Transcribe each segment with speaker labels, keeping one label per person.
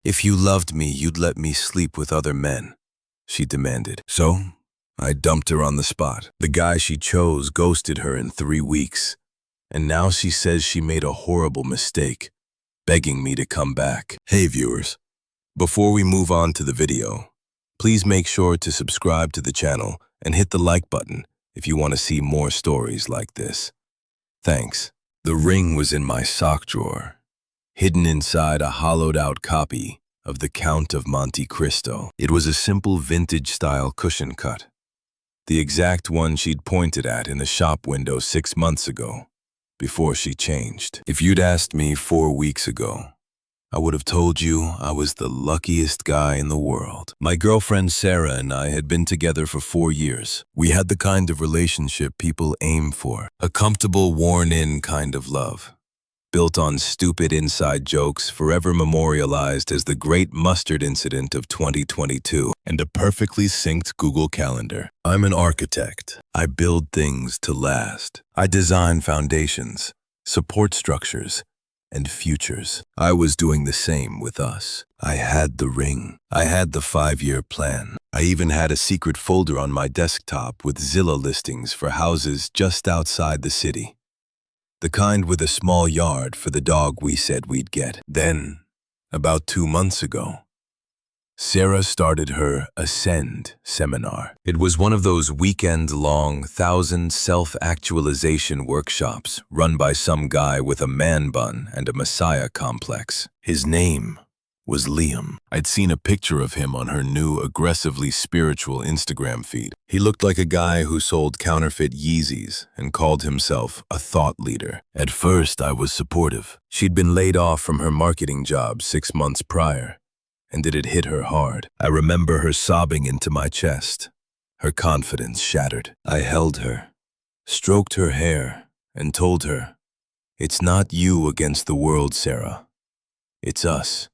Speaker 1: If you loved me, you'd let me sleep with other men, she demanded. So, I dumped her on the spot. The guy she chose ghosted her in 3 weeks, and now she says she made a horrible mistake, begging me to come back. Hey viewers, before we move on to the video, please make sure to subscribe to the channel and hit the like button if you want to see more stories like this. Thanks. The ring was in my sock drawer, hidden inside a hollowed-out copy of The Count of Monte Cristo. It was a simple vintage-style cushion cut, the exact one she'd pointed at in the shop window 6 months ago, before she changed. If you'd asked me 4 weeks ago, I would have told you I was the luckiest guy in the world. My girlfriend Sarah and I had been together for 4 years. We had the kind of relationship people aim for, a comfortable, worn-in kind of love, built on stupid inside jokes forever memorialized as the Great Mustard Incident of 2022, and a perfectly synced Google Calendar. I'm an architect. I build things to last. I design foundations, support structures, and futures. I was doing the same with us. I had the ring. I had the 5-year plan. I even had a secret folder on my desktop with Zillow listings for houses just outside the city. The kind with a small yard for the dog we said we'd get. Then, about 2 months ago, Sarah started her Ascend seminar. It was one of those weekend-long 1,000 self-actualization workshops run by some guy with a man bun and a messiah complex. His name was Liam. I'd seen a picture of him on her new, aggressively spiritual Instagram feed. He looked like a guy who sold counterfeit Yeezys and called himself a thought leader. At first, I was supportive. She'd been laid off from her marketing job 6 months prior, and it had hit her hard. I remember her sobbing into my chest, her confidence shattered. I held her, stroked her hair, and told her, "It's not you against the world, Sarah. It's us.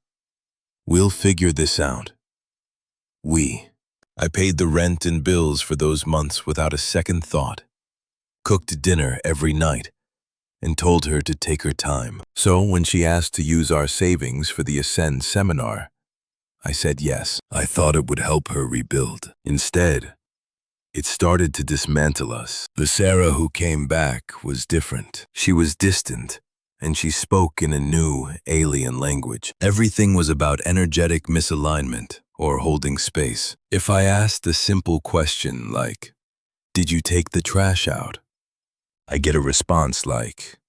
Speaker 1: We'll figure this out." I paid the rent and bills for those months without a second thought, cooked dinner every night, and told her to take her time. So when she asked to use our savings for the Ascend seminar, I said yes. I thought it would help her rebuild. Instead, it started to dismantle us. The Sarah who came back was different. She was distant, and she spoke in a new, alien language. Everything was about energetic misalignment or holding space. If I asked a simple question like, "Did you take the trash out?" I get a response like,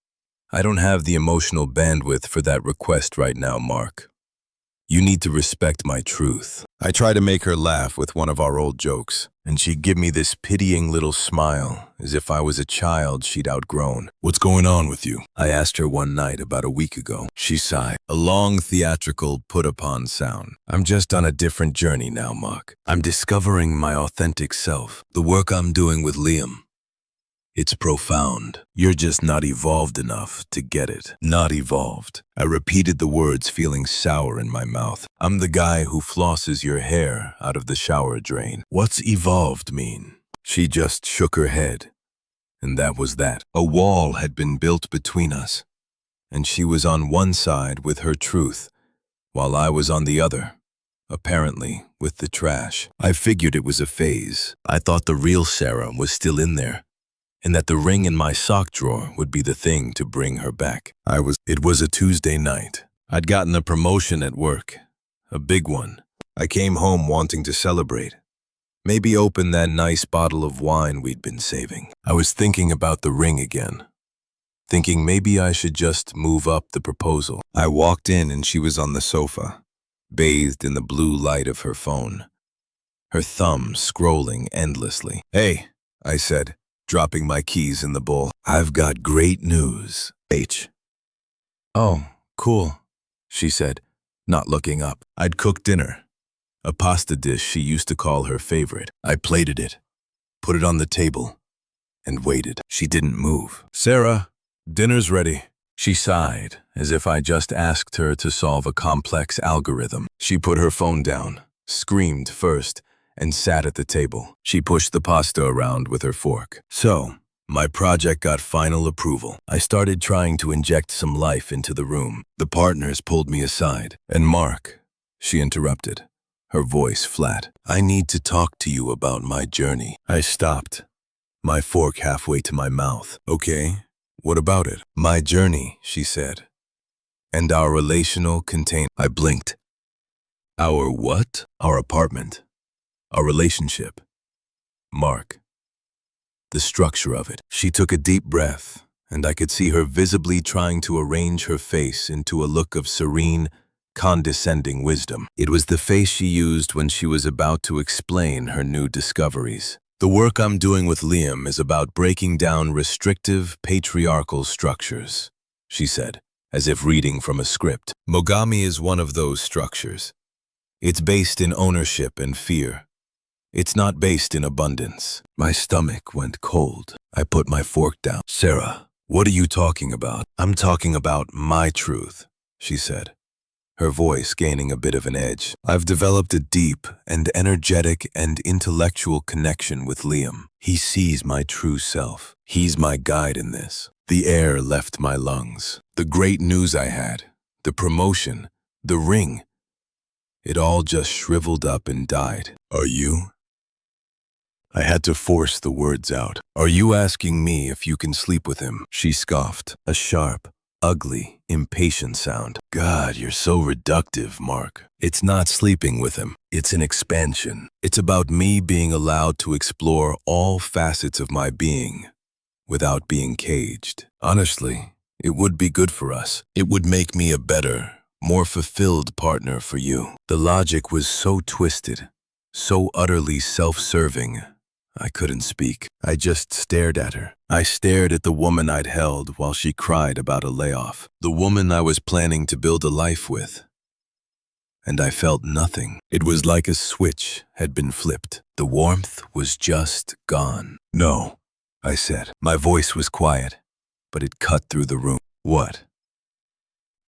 Speaker 1: "I don't have the emotional bandwidth for that request right now, Mark. You need to respect my truth." I try to make her laugh with one of our old jokes, and she'd give me this pitying little smile as if I was a child she'd outgrown. "What's going on with you?" I asked her one night about a week ago. She sighed, a long theatrical put-upon sound. "I'm just on a different journey now, Mark. I'm discovering my authentic self. The work I'm doing with Liam, it's profound. You're just not evolved enough to get it." Not evolved. I repeated the words, feeling sour in my mouth. "I'm the guy who flosses your hair out of the shower drain. What's evolved mean?" She just shook her head, and that was that. A wall had been built between us, and she was on one side with her truth, while I was on the other, apparently with the trash. I figured it was a phase. I thought the real Sarah was still in there, and that the ring in my sock drawer would be the thing to bring her back. It was a Tuesday night. I'd gotten a promotion at work, a big one. I came home wanting to celebrate, maybe open that nice bottle of wine we'd been saving. I was thinking about the ring again, thinking maybe I should just move up the proposal. I walked in and she was on the sofa, bathed in the blue light of her phone, her thumb scrolling endlessly. "Hey," I said, dropping my keys in the bowl. "I've got great news, H." "Oh, cool," she said, not looking up. I'd cooked dinner, a pasta dish she used to call her favorite. I plated it, put it on the table, and waited. She didn't move. "Sarah, dinner's ready." She sighed, as if I just asked her to solve a complex algorithm. She put her phone down, screamed first, and sat at the table. She pushed the pasta around with her fork. So, my project got final approval. I started trying to inject some life into the room. The partners pulled me aside. "And Mark, she interrupted, her voice flat. I need to talk to you about my journey. I stopped, my fork halfway to my mouth. Okay, what about it? My journey, she said. And our relational contain. I blinked. Our what? Our apartment. Our relationship. Mark. The structure of it. She took a deep breath, and I could see her visibly trying to arrange her face into a look of serene, condescending wisdom. It was the face she used when she was about to explain her new discoveries. The work I'm doing with Liam is about breaking down restrictive, patriarchal structures, she said, as if reading from a script. Mogami is one of those structures. It's based in ownership and fear. It's not based in abundance. My stomach went cold. I put my fork down. Sarah, what are you talking about? I'm talking about my truth, she said, her voice gaining a bit of an edge. I've developed a deep and energetic and intellectual connection with Liam. He sees my true self. He's my guide in this. The air left my lungs. The great news I had, the promotion, the ring, it all just shriveled up and died. Are you? I had to force the words out. Are you asking me if you can sleep with him? She scoffed, a sharp, ugly, impatient sound. God, you're so reductive, Mark. It's not sleeping with him. It's an expansion. It's about me being allowed to explore all facets of my being without being caged. Honestly, it would be good for us. It would make me a better, more fulfilled partner for you. The logic was so twisted, so utterly self-serving, I couldn't speak. I just stared at her. I stared at the woman I'd held while she cried about a layoff, the woman I was planning to build a life with. And I felt nothing. It was like a switch had been flipped. The warmth was just gone. No, I said. My voice was quiet, but it cut through the room. What?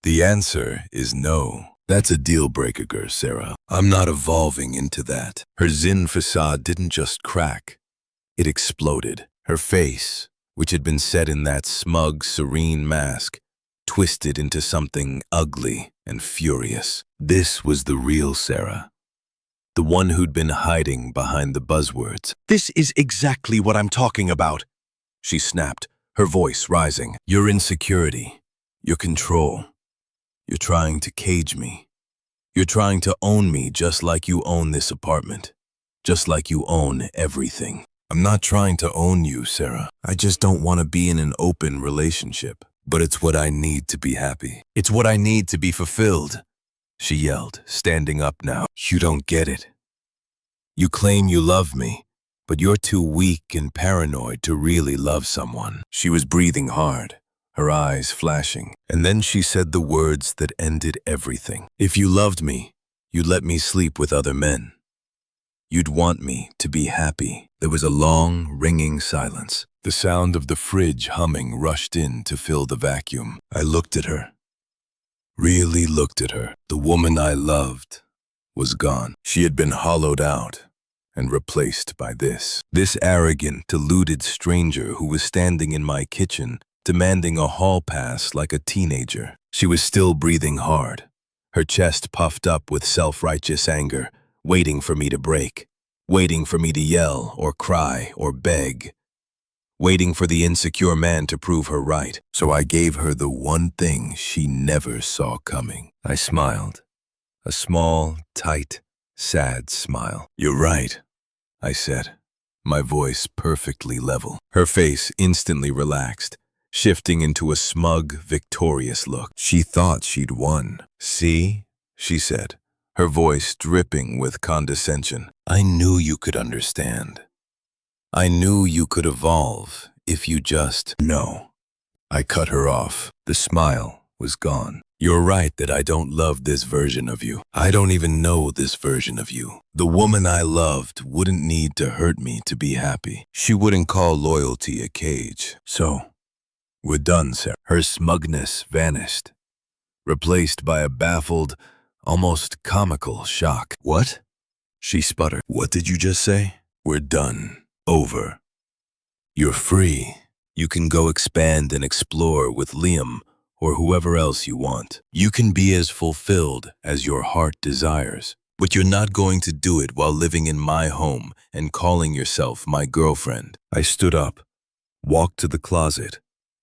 Speaker 1: The answer is no. That's a deal breaker, Sarah. I'm not evolving into that. Her Zen facade didn't just crack. It exploded. Her face, which had been set in that smug, serene mask, twisted into something ugly and furious. This was the real Sarah. The one who'd been hiding behind the buzzwords. This is exactly what I'm talking about, she snapped, her voice rising. Your insecurity, your control. You're trying to cage me. You're trying to own me just like you own this apartment. Just like you own everything. I'm not trying to own you, Sarah. I just don't want to be in an open relationship. But it's what I need to be happy. It's what I need to be fulfilled, she yelled, standing up now. You don't get it. You claim you love me, but you're too weak and paranoid to really love someone. She was breathing hard, her eyes flashing. And then she said the words that ended everything. If you loved me, you'd let me sleep with other men. You'd want me to be happy. There was a long, ringing silence. The sound of the fridge humming rushed in to fill the vacuum. I looked at her. Really looked at her. The woman I loved was gone. She had been hollowed out and replaced by this arrogant, deluded stranger who was standing in my kitchen, demanding a hall pass like a teenager. She was still breathing hard, her chest puffed up with self-righteous anger, waiting for me to break, waiting for me to yell or cry or beg, waiting for the insecure man to prove her right. So I gave her the one thing she never saw coming. I smiled, a small, tight, sad smile. You're right, I said, my voice perfectly level. Her face instantly relaxed, shifting into a smug, victorious look. She thought she'd won. See, she said, her voice dripping with condescension. I knew you could understand. I knew you could evolve if you just... No. I cut her off. The smile was gone. You're right that I don't love this version of you. I don't even know this version of you. The woman I loved wouldn't need to hurt me to be happy. She wouldn't call loyalty a cage. So, we're done, Sarah. Her smugness vanished, replaced by a baffled, almost comical shock. What? She sputtered. What did you just say? We're done. Over. You're free. You can go expand and explore with Liam or whoever else you want. You can be as fulfilled as your heart desires, but you're not going to do it while living in my home and calling yourself my girlfriend. I stood up, walked to the closet,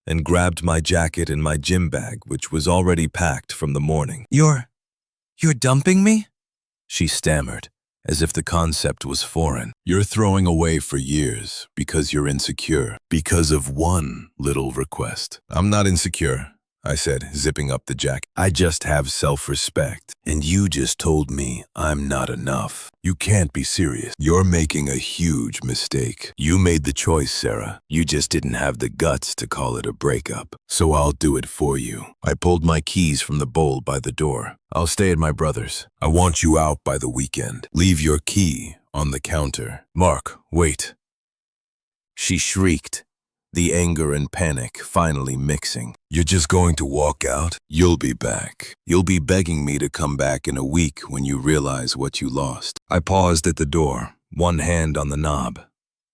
Speaker 1: and grabbed my jacket and my gym bag, which was already packed from the morning.
Speaker 2: You're dumping me?
Speaker 1: She stammered, as if the concept was foreign. You're throwing away for years because you're insecure, because of one little request. I'm not insecure, I said, zipping up the jacket. I just have self-respect, and you just told me I'm not enough. You can't be serious. You're making a huge mistake. You made the choice, Sarah. You just didn't have the guts to call it a breakup. So I'll do it for you. I pulled my keys from the bowl by the door. I'll stay at my brother's. I want you out by the weekend. Leave your key on the counter. Mark, wait. She shrieked, the anger and panic finally mixing. You're just going to walk out? You'll be back. You'll be begging me to come back in a week when you realize what you lost. I paused at the door, one hand on the knob,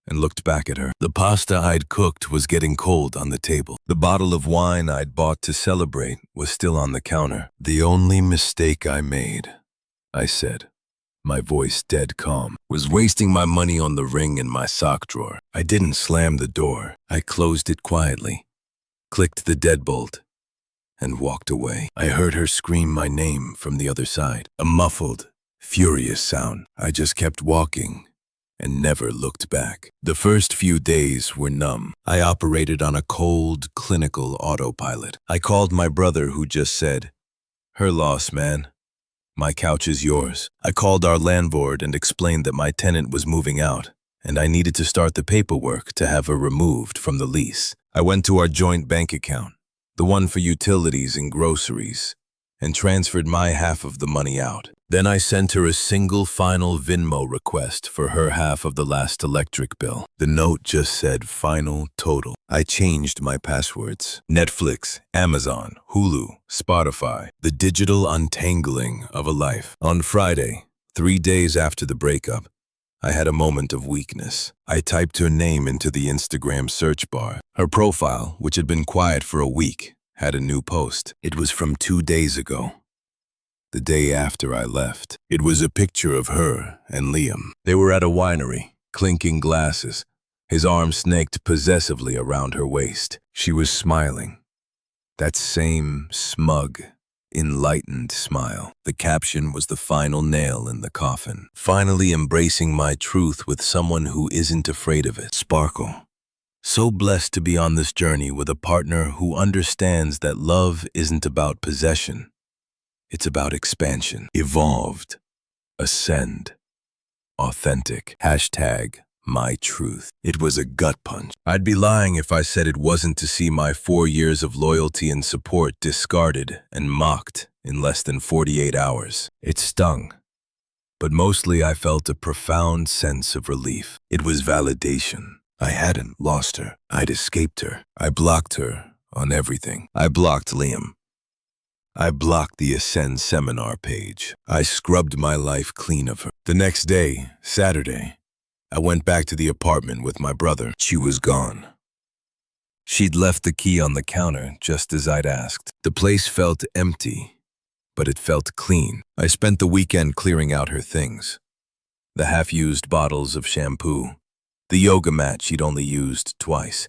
Speaker 1: and looked back at her. The pasta I'd cooked was getting cold on the table. The bottle of wine I'd bought to celebrate was still on the counter. The only mistake I made, I said, my voice dead calm, was wasting my money on the ring in my sock drawer. I didn't slam the door. I closed it quietly, clicked the deadbolt, and walked away. I heard her scream my name from the other side, a muffled, furious sound. I just kept walking and never looked back. The first few days were numb. I operated on a cold, clinical autopilot. I called my brother, who just said, "Her loss, man. My couch is yours." I called our landlord and explained that my tenant was moving out, and I needed to start the paperwork to have her removed from the lease. I went to our joint bank account, the one for utilities and groceries, and transferred my half of the money out. Then I sent her a single final Venmo request for her half of the last electric bill. The note just said final total. I changed my passwords. Netflix, Amazon, Hulu, Spotify, the digital untangling of a life. On Friday, 3 days after the breakup, I had a moment of weakness. I typed her name into the Instagram search bar. Her profile, which had been quiet for a week, had a new post. It was from 2 days ago, the day after I left. It was a picture of her and Liam. They were at a winery, clinking glasses, his arm snaked possessively around her waist. She was smiling. That same smug, enlightened smile. The caption was the final nail in the coffin. Finally embracing my truth with someone who isn't afraid of it. Sparkle. So blessed to be on this journey with a partner who understands that love isn't about possession. It's about expansion. Evolved. Ascend. Authentic. #my truth. It was a gut punch. I'd be lying if I said it wasn't to see my 4 years of loyalty and support discarded and mocked in less than 48 hours. It stung. But mostly I felt a profound sense of relief. It was validation. I hadn't lost her. I'd escaped her. I blocked her on everything. I blocked Liam. I blocked the Ascend seminar page. I scrubbed my life clean of her. The next day, Saturday, I went back to the apartment with my brother. She was gone. She'd left the key on the counter just as I'd asked. The place felt empty, but it felt clean. I spent the weekend clearing out her things. The half-used bottles of shampoo, the yoga mat she'd only used twice,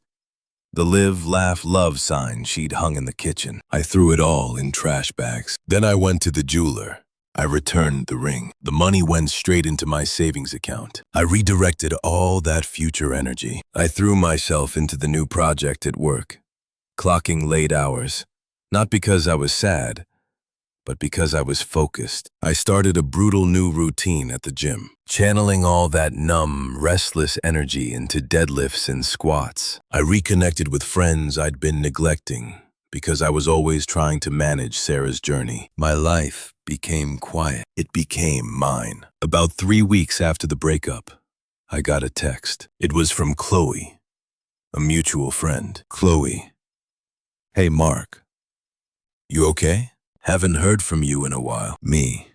Speaker 1: the live, laugh, love sign she'd hung in the kitchen. I threw it all in trash bags. Then I went to the jeweler. I returned the ring. The money went straight into my savings account. I redirected all that future energy. I threw myself into the new project at work, clocking late hours, not because I was sad, but because I was focused. I started a brutal new routine at the gym, channeling all that numb, restless energy into deadlifts and squats. I reconnected with friends I'd been neglecting because I was always trying to manage Sarah's journey. My life became quiet. It became mine. About 3 weeks after the breakup, I got a text. It was from Chloe, a mutual friend. Chloe, "Hey Mark, you okay? Haven't heard from you in a while." Me,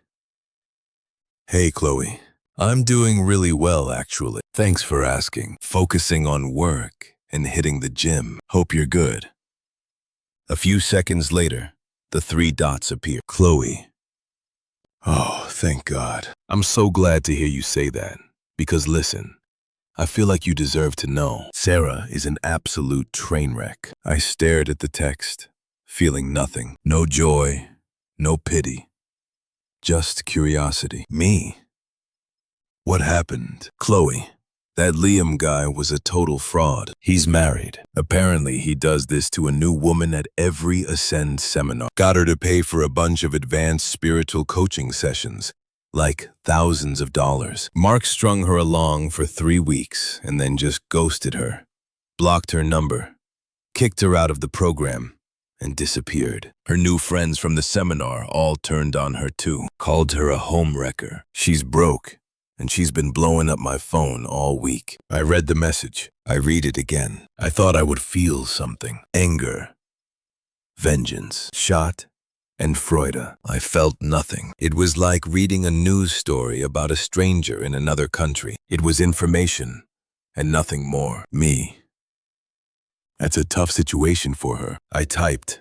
Speaker 1: "Hey Chloe, I'm doing really well actually. Thanks for asking. Focusing on work and hitting the gym. Hope you're good." A few seconds later, the 3 dots appear. Chloe. Oh, thank God. I'm so glad to hear you say that. Because listen, I feel like you deserve to know. Sarah is an absolute train wreck. I stared at the text, feeling nothing. No joy, no pity. Just curiosity. Me? What happened? Chloe. That Liam guy was a total fraud. He's married. Apparently, he does this to a new woman at every Ascend seminar. Got her to pay for a bunch of advanced spiritual coaching sessions, like thousands of dollars. Mark strung her along for 3 weeks and then just ghosted her, blocked her number, kicked her out of the program, and disappeared. Her new friends from the seminar all turned on her too, called her a homewrecker. She's broke, and she's been blowing up my phone all week. I read the message. I read it again. I thought I would feel something. Anger, vengeance, shot, and Freude. I felt nothing. It was like reading a news story about a stranger in another country. It was information, and nothing more. Me. That's a tough situation for her. I typed,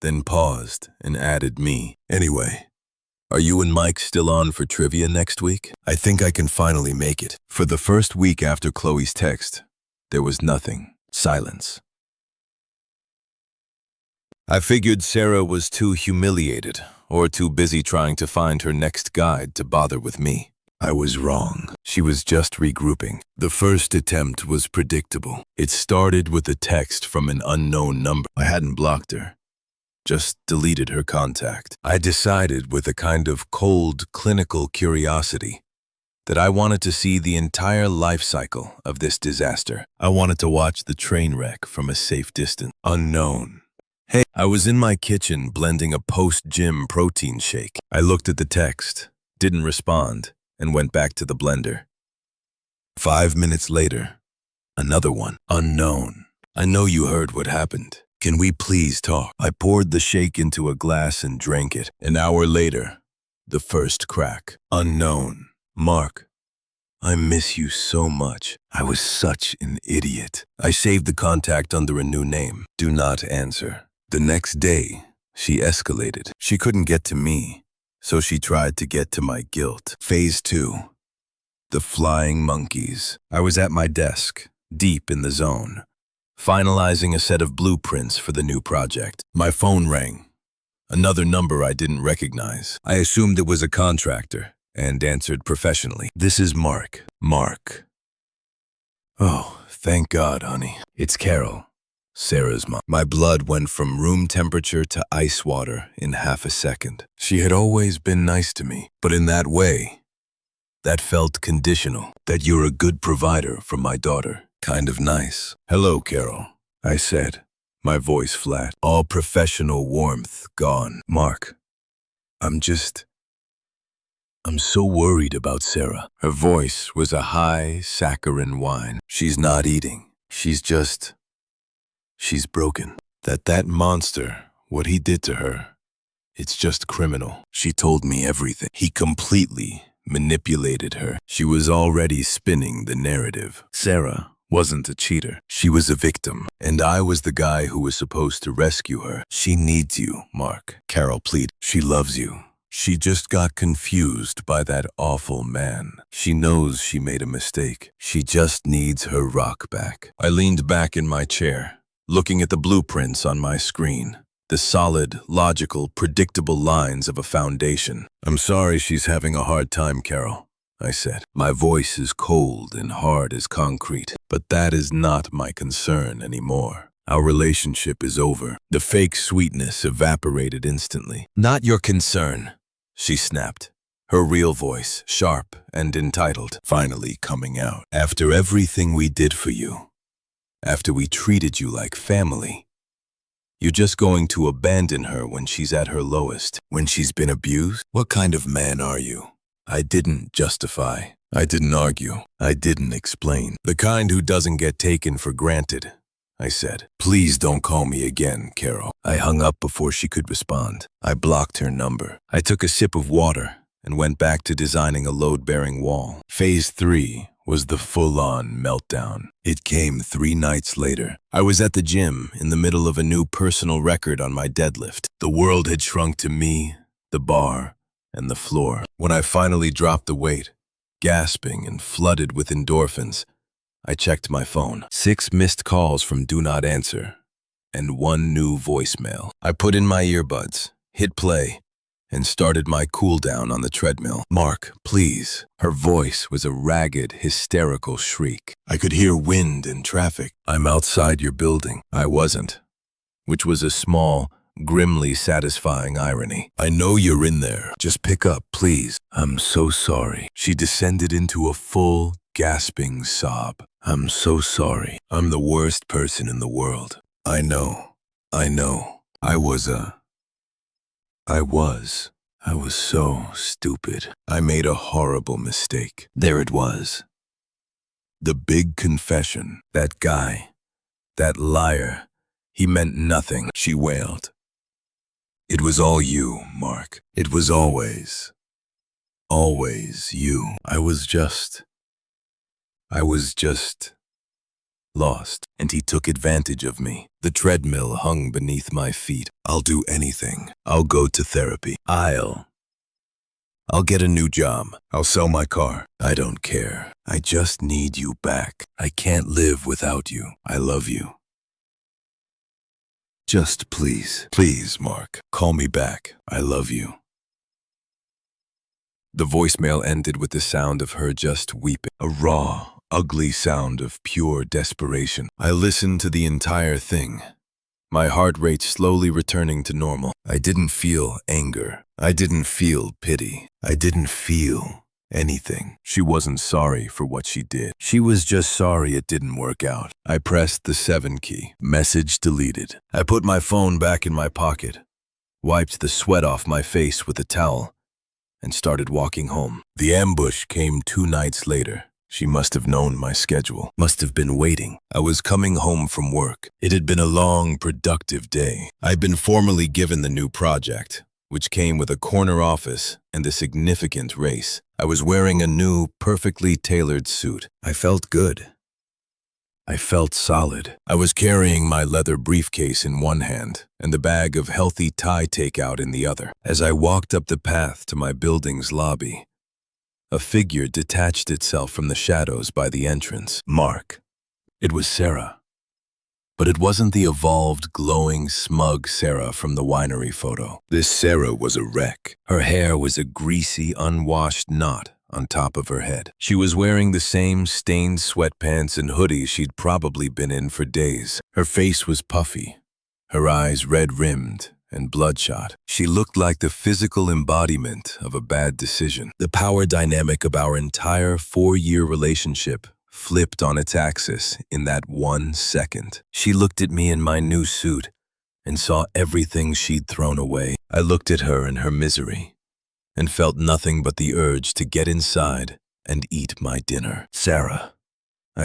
Speaker 1: then paused and added me. Anyway, are you and Mike still on for trivia next week? I think I can finally make it. For the first week after Chloe's text, there was nothing. Silence. I figured Sarah was too humiliated or too busy trying to find her next guide to bother with me. I was wrong. She was just regrouping. The first attempt was predictable. It started with a text from an unknown number. I hadn't blocked her, just deleted her contact. I decided with a kind of cold, clinical curiosity that I wanted to see the entire life cycle of this disaster. I wanted to watch the train wreck from a safe distance. Unknown. Hey, I was in my kitchen blending a post-gym protein shake. I looked at the text, didn't respond, and went back to the blender. 5 minutes later, another one. Unknown. I know you heard what happened. Can we please talk? I poured the shake into a glass and drank it. An hour later, the first crack. Unknown. Mark, I miss you so much. I was such an idiot. I saved the contact under a new name. Do not answer. The next day, she escalated. She couldn't get to me, so she tried to get to my guilt. Phase 2. The flying monkeys. I was at my desk, deep in the zone, finalizing a set of blueprints for the new project. My phone rang. Another number I didn't recognize. I assumed it was a contractor and answered professionally. This is Mark. Mark. Oh, thank God, honey. It's Carol, Sarah's mom. My blood went from room temperature to ice water in half a second. She had always been nice to me, but in that way, that felt conditional. That you're a good provider for my daughter. Kind of nice. Hello, Carol, I said, my voice flat. All professional warmth gone. Mark, I'm so worried about Sarah. Her voice was a high, saccharine whine. She's not eating. She's broken. That monster, what he did to her, it's just criminal. She told me everything. He completely manipulated her. She was already spinning the narrative. Sarah wasn't a cheater. She was a victim, and I was the guy who was supposed to rescue her. She needs you, Mark. Carol pleaded. She loves you. She just got confused by that awful man. She knows she made a mistake. She just needs her rock back. I leaned back in my chair, looking at the blueprints on my screen. The solid, logical, predictable lines of a foundation. I'm sorry she's having a hard time, Carol, I said. My voice is cold and hard as concrete, but that is not my concern anymore. Our relationship is over. The fake sweetness evaporated instantly. Not your concern, she snapped, her real voice sharp and entitled, finally coming out. After everything we did for you, after we treated you like family, you're just going to abandon her when she's at her lowest, when she's been abused? What kind of man are you? I didn't justify. I didn't argue. I didn't explain. The kind who doesn't get taken for granted, I said. Please don't call me again, Carol. I hung up before she could respond. I blocked her number. I took a sip of water and went back to designing a load-bearing wall. Phase 3 was was the full-on meltdown. It came 3 nights later. I was at the gym in the middle of a new personal record on my deadlift. The world had shrunk to me, the bar, and the floor. When I finally dropped the weight, gasping and flooded with endorphins, I checked my phone. 6 missed calls from Do Not Answer, and 1 new voicemail. I put in my earbuds, hit play, and started my cool-down on the treadmill. "Mark, please." Her voice was a ragged, hysterical shriek. I could hear wind and traffic. "I'm outside your building." I wasn't, which was a small, grimly satisfying irony. "I know you're in there. Just pick up, please." "I'm so sorry." She descended into a full, gasping sob. "I'm so sorry. I'm the worst person in the world." I know. I was so stupid. I made a horrible mistake. There it was. The big confession. That guy, that liar, he meant nothing, she wailed. "It was all you, Mark. It was always you. I was just lost, and he took advantage of me." The treadmill hung beneath my feet. "I'll do anything. I'll go to therapy. I'll get a new job. I'll sell my car. I don't care. I just need you back. I can't live without you. I love you. Just please, Mark, call me back. I love you." The voicemail ended with the sound of her just weeping, a raw, ugly sound of pure desperation. I listened to the entire thing, my heart rate slowly returning to normal. I didn't feel anger. I didn't feel pity. I didn't feel anything. She wasn't sorry for what she did. She was just sorry it didn't work out. I pressed the 7 key. Message deleted. I put my phone back in my pocket, wiped the sweat off my face with a towel, and started walking home. The ambush came 2 nights later. She must have known my schedule, must have been waiting. I was coming home from work. It had been a long, productive day. I'd been formally given the new project, which came with a corner office and a significant raise. I was wearing a new, perfectly tailored suit. I felt good. I felt solid. I was carrying my leather briefcase in one hand and the bag of healthy Thai takeout in the other. As I walked up the path to my building's lobby, a figure detached itself from the shadows by the entrance. Mark. It was Sarah. But it wasn't the evolved, glowing, smug Sarah from the winery photo. This Sarah was a wreck. Her hair was a greasy, unwashed knot on top of her head. She was wearing the same stained sweatpants and hoodie she'd probably been in for days. Her face was puffy, her eyes red-rimmed and bloodshot. She looked like the physical embodiment of a bad decision. The power dynamic of our entire 4-year relationship flipped on its axis in that 1 second. She looked at me in my new suit and saw everything she'd thrown away. I looked at her in her misery and felt nothing but the urge to get inside and eat my dinner. "Sarah,"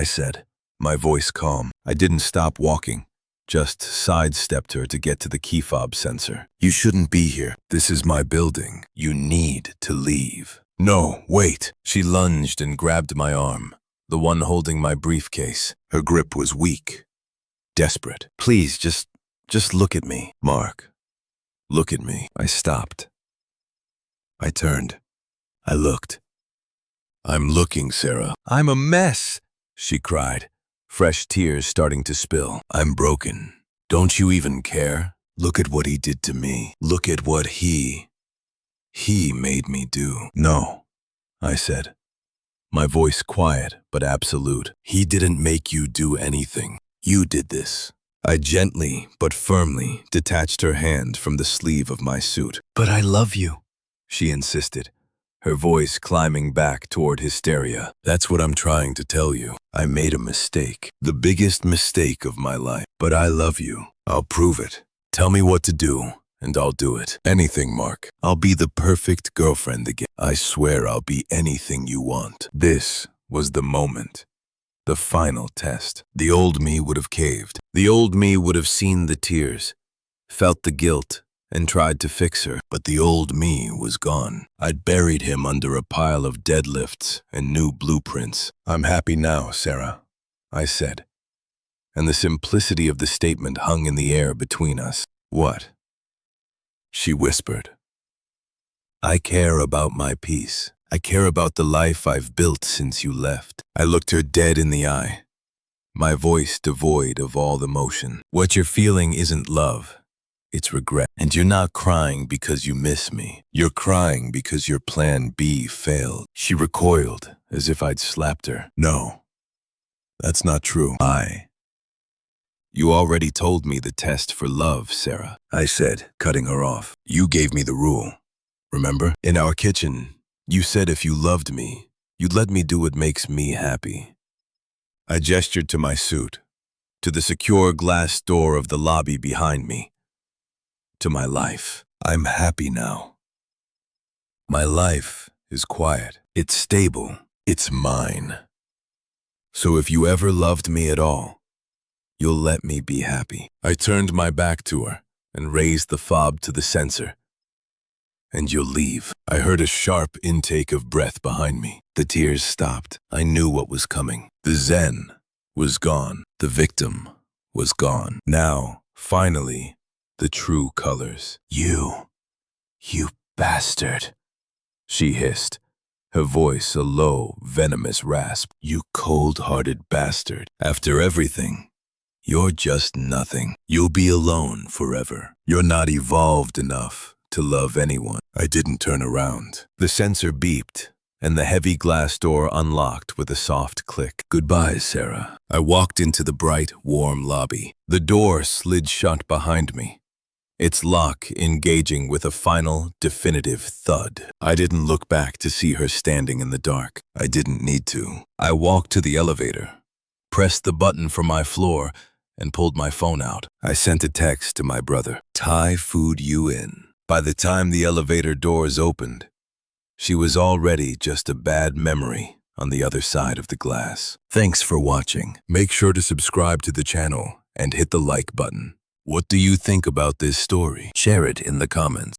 Speaker 1: I said, my voice calm. I didn't stop walking, just sidestepped her to get to the key fob sensor. "You shouldn't be here. This is my building. You need to leave." "No, wait." She lunged and grabbed my arm, the one holding my briefcase. Her grip was weak, desperate. "Please, just look at me." "Mark, look at me." I stopped. I turned. I looked. "I'm looking, Sarah." "I'm a mess," she cried, fresh tears starting to spill. "I'm broken. Don't you even care? Look at what he did to me. Look at what he made me do." "No," I said, my voice quiet but absolute. "He didn't make you do anything. You did this." I gently but firmly detached her hand from the sleeve of my suit. "But I love you," she insisted, her voice climbing back toward hysteria. "That's what I'm trying to tell you. I made a mistake, the biggest mistake of my life. But I love you. I'll prove it. Tell me what to do, and I'll do it. Anything, Mark. I'll be the perfect girlfriend again. I swear I'll be anything you want." This was the moment, the final test. The old me would have caved. The old me would have seen the tears, felt the guilt, and tried to fix her, but the old me was gone. I'd buried him under a pile of deadlifts and new blueprints. "I'm happy now, Sarah," I said, and the simplicity of the statement hung in the air between us. "What?" she whispered. "I care about my peace. I care about the life I've built since you left." I looked her dead in the eye, my voice devoid of all emotion. "What you're feeling isn't love. It's regret. And you're not crying because you miss me. You're crying because your plan B failed." She recoiled, as if I'd slapped her. "No, that's not true." "You already told me the test for love, Sarah," I said, cutting her off. "You gave me the rule. Remember? In our kitchen, you said if you loved me, you'd let me do what makes me happy." I gestured to my suit, to the secure glass door of the lobby behind me, to my life. "I'm happy now. My life is quiet. It's stable. It's mine. So if you ever loved me at all, you'll let me be happy." I turned my back to her and raised the fob to the sensor. "And you'll leave." I heard a sharp intake of breath behind me. The tears stopped. I knew what was coming. The zen was gone. The victim was gone. Now, finally, the true colors. You bastard," she hissed, her voice a low, venomous rasp. "You cold-hearted bastard. After everything, you're just nothing. You'll be alone forever. You're not evolved enough to love anyone." I didn't turn around. The sensor beeped, and the heavy glass door unlocked with a soft click. "Goodbye, Sarah." I walked into the bright, warm lobby. The door slid shut behind me, its lock engaging with a final, definitive thud. I didn't look back to see her standing in the dark. I didn't need to. I walked to the elevator, pressed the button for my floor, and pulled my phone out. I sent a text to my brother. "Thai food you in." By the time the elevator doors opened, she was already just a bad memory on the other side of the glass. Thanks for watching. Make sure to subscribe to the channel and hit the like button. What do you think about this story? Share it in the comments.